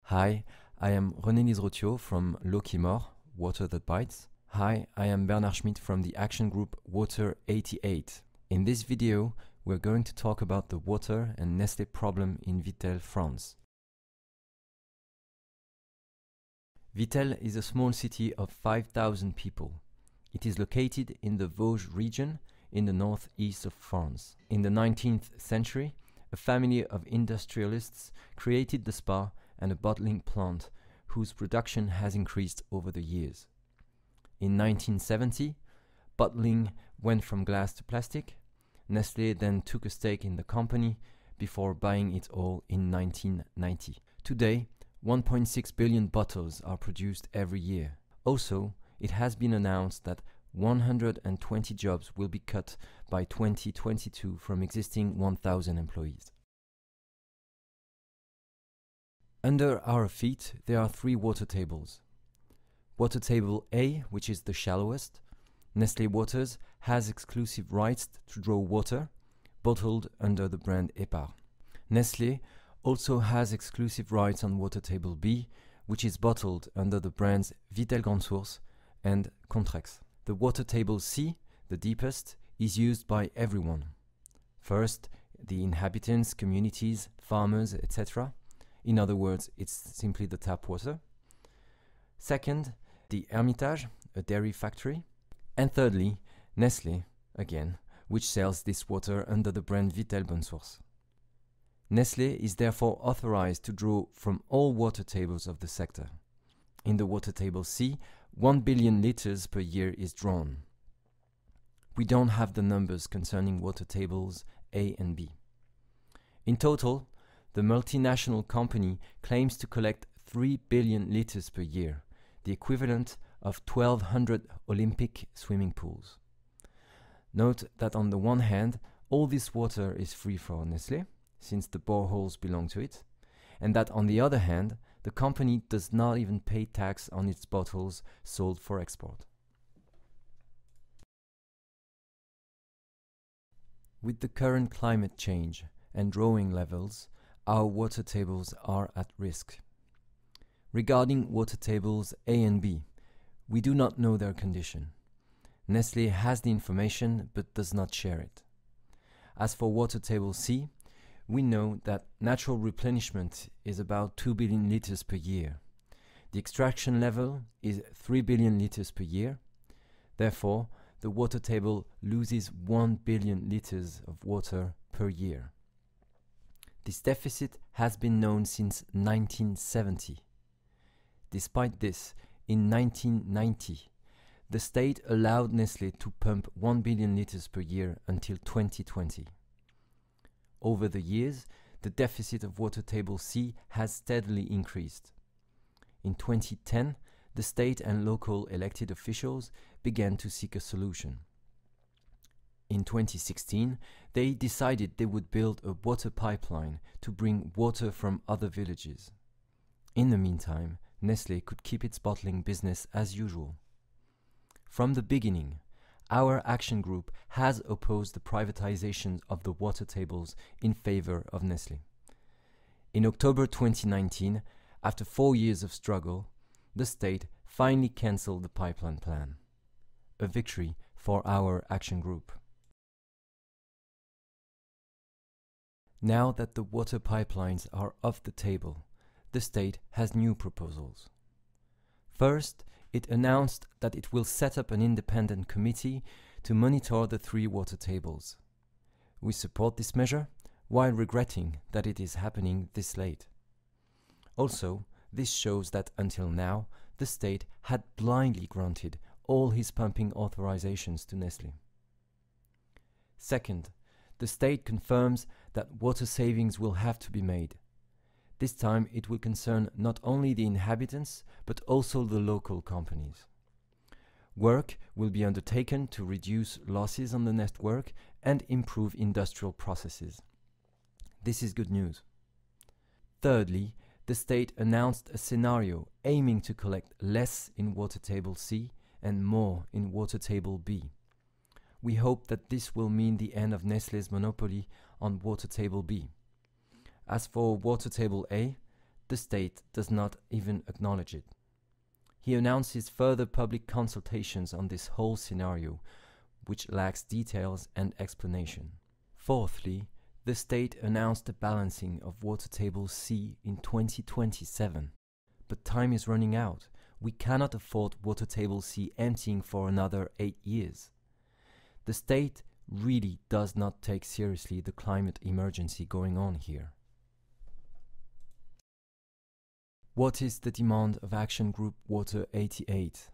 Hi, I am René Lisrotio from L'eau qui mord, Water That Bites. Hi, I am Bernard Schmidt from the action group Water 88. In this video, we're going to talk about the water and Nestlé problem in Vittel, France. Vittel is a small city of 5,000 people. It is located in the Vosges region in the northeast of France. In the 19th century, a family of industrialists created the spa and a bottling plant whose production has increased over the years. In 1970, bottling went from glass to plastic. Nestlé then took a stake in the company before buying it all in 1990. Today, 1.6 billion bottles are produced every year. Also, it has been announced that 120 jobs will be cut by 2022 from existing 1,000 employees. Under our feet, there are three water tables. Water table A, which is the shallowest. Nestlé Waters has exclusive rights to draw water, bottled under the brand Epar. Nestlé also has exclusive rights on water table B, which is bottled under the brands Vittel Grande Source and Contrex. The water table C, the deepest, is used by everyone. First, the inhabitants, communities, farmers, etc. In other words, it's simply the tap water. Second, the Hermitage, a dairy factory. And thirdly, Nestlé, again, which sells this water under the brand Vittel Bonne Source. Nestlé is therefore authorized to draw from all water tables of the sector. In the water table C, 1 billion liters per year is drawn. We don't have the numbers concerning water tables A and B. In total, the multinational company claims to collect 3 billion liters per year, the equivalent of 1,200 Olympic swimming pools. Note that on the one hand, all this water is free for Nestlé, since the boreholes belong to it, and that on the other hand, the company does not even pay tax on its bottles sold for export. With the current climate change and drawing levels, our water tables are at risk. Regarding water tables A and B, we do not know their condition. Nestlé has the information but does not share it. As for water table C, we know that natural replenishment is about 2 billion liters per year. The extraction level is 3 billion liters per year. Therefore, the water table loses 1 billion liters of water per year. This deficit has been known since 1970. Despite this, in 1990, the state allowed Nestlé to pump 1 billion liters per year until 2020. Over the years, the deficit of water table C has steadily increased. In 2010, the state and local elected officials began to seek a solution. In 2016, they decided they would build a water pipeline to bring water from other villages. In the meantime, Nestlé could keep its bottling business as usual. From the beginning, our action group has opposed the privatization of the water tables in favor of Nestlé. In October 2019, after 4 years of struggle, the state finally cancelled the pipeline plan. A victory for our action group. Now that the water pipelines are off the table, the state has new proposals. First, it announced that it will set up an independent committee to monitor the three water tables. We support this measure, while regretting that it is happening this late. Also, this shows that until now, the state had blindly granted all his pumping authorizations to Nestlé. Second, the state confirms that water savings will have to be made. This time it will concern not only the inhabitants, but also the local companies. Work will be undertaken to reduce losses on the network and improve industrial processes. This is good news. Thirdly, the state announced a scenario aiming to collect less in water table C and more in water table B. We hope that this will mean the end of Nestlé's monopoly on water table B. As for water table A, the state does not even acknowledge it. He announces further public consultations on this whole scenario, which lacks details and explanation. Fourthly, the state announced a balancing of water table C in 2027. But time is running out. We cannot afford water table C emptying for another 8 years. The state really does not take seriously the climate emergency going on here. What is the demand of Action Group Water 88?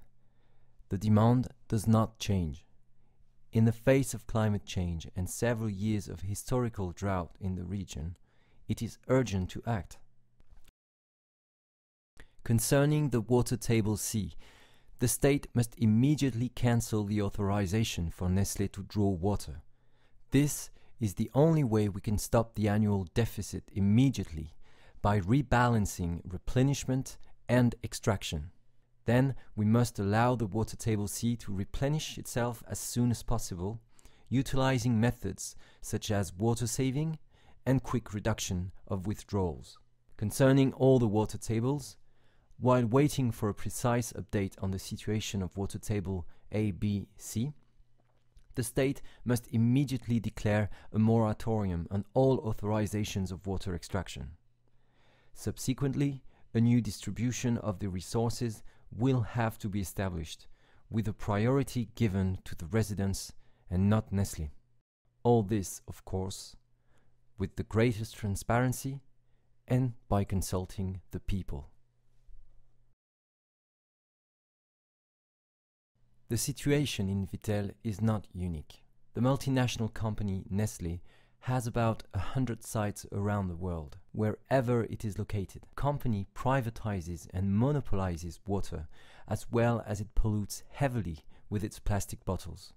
The demand does not change. In the face of climate change and several years of historical drought in the region, it is urgent to act. Concerning the water table C, the state must immediately cancel the authorization for Nestlé to draw water. This is the only way we can stop the annual deficit immediately, by rebalancing replenishment and extraction. Then we must allow the water table C to replenish itself as soon as possible, utilizing methods such as water saving and quick reduction of withdrawals. Concerning all the water tables, while waiting for a precise update on the situation of water table A, B, C, the state must immediately declare a moratorium on all authorizations of water extraction. Subsequently, a new distribution of the resources will have to be established, with a priority given to the residents and not Nestlé. All this, of course, with the greatest transparency and by consulting the people. The situation in Vittel is not unique. The multinational company Nestlé has about 100 sites around the world, wherever it is located. The company privatizes and monopolizes water, as well as it pollutes heavily with its plastic bottles.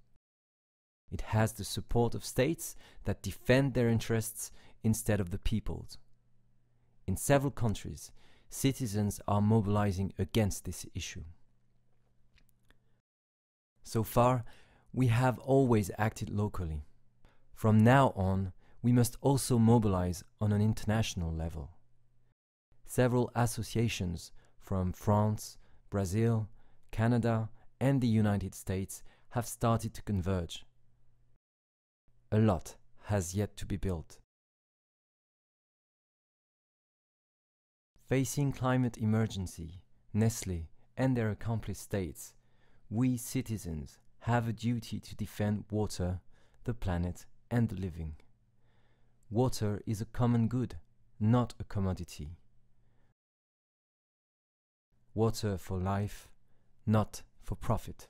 It has the support of states that defend their interests instead of the people's. In several countries, citizens are mobilizing against this issue. So far, we have always acted locally. From now on, we must also mobilize on an international level. Several associations from France, Brazil, Canada, and the United States have started to converge. A lot has yet to be built. Facing climate emergency, Nestlé and their accomplice states, we citizens have a duty to defend water, the planet, and the living. Water is a common good, not a commodity. Water for life, not for profit.